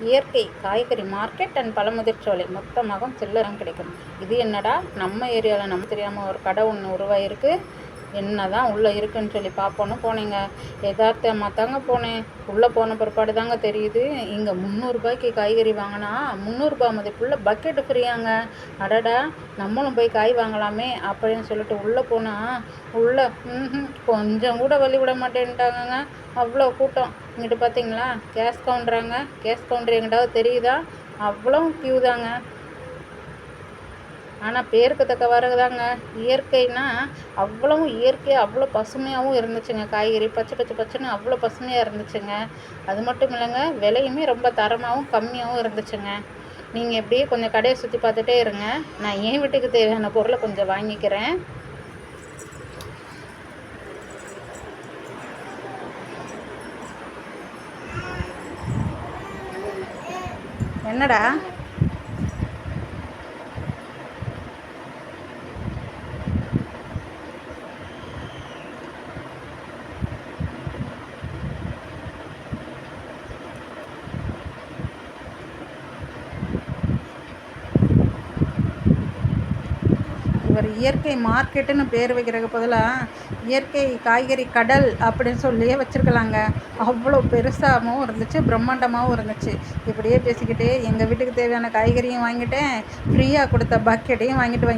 இயற்கை காய்கறி market and Pazhamudircholai மொத்தமாக சில்லறம் கிடைக்கும். இது என்னடா நம்ம ஏரியாவில் நம்ம தெரியாமல் ஒரு கடை ஒன்று உருவாயிருக்கு, என்ன தான் உள்ளே இருக்குன்னு சொல்லி பார்ப்போன்னு போனேங்க. யதார்த்தமாக தாங்க போனேன். உள்ளே போன பிற்பாடு தாங்க தெரியுது, இங்கே 300 காய்கறி வாங்கினா 300 மதிப்புள்ள பக்கெட்டு ஃப்ரீயாங்க. அடடா, நம்மளும் போய் காய் வாங்கலாமே அப்படின்னு சொல்லிட்டு உள்ளே போனால் உள்ளே கொஞ்சம் கூட வழி விட மாட்டேன்ட்டாங்கங்க. அவ்வளோ கூட்டம். இங்கிட்டு பார்த்தீங்களா, கேஷ் கவுண்டராங்க. கேஷ் கவுண்டர் எங்கிட்டாவது தெரியுதா? அவ்வளோ க்யூ தாங்க. ஆனால் பேருக்கு தக்கவாறு தாங்க. இயற்கைனா அவ்வளவும் இயற்கையாக அவ்வளோ பசுமையாகவும் இருந்துச்சுங்க. காய்கறி பச்சை பச்சை பச்சைன்னு அவ்வளோ பசுமையாக இருந்துச்சுங்க. அது மட்டும் இல்லைங்க, விலையுமே ரொம்ப தரமாகவும் கம்மியாகவும் இருந்துச்சுங்க. நீங்கள் எப்படியே கொஞ்சம் கடையை சுற்றி பார்த்துட்டே இருங்க. நான் என் வீட்டுக்கு தேவையான பொருளை கொஞ்சம் வாங்கிக்கிறேன். என்னடா இவர் இயற்கை மார்க்கெட்டுன்னு பேர் வைக்கிறதுக்கு பதிலாக இயற்கை காய்கறி கடல் அப்படின்னு சொல்லியே வச்சுருக்கலாங்க. அவ்வளோ பெருசாகவும் இருந்துச்சு, பிரம்மாண்டமாகவும் இருந்துச்சு. இப்படியே பேசிக்கிட்டே எங்கள் வீட்டுக்கு தேவையான காய்கறியும் வாங்கிட்டேன், ஃப்ரீயாக கொடுத்த பக்கெட்டையும் வாங்கிட்டு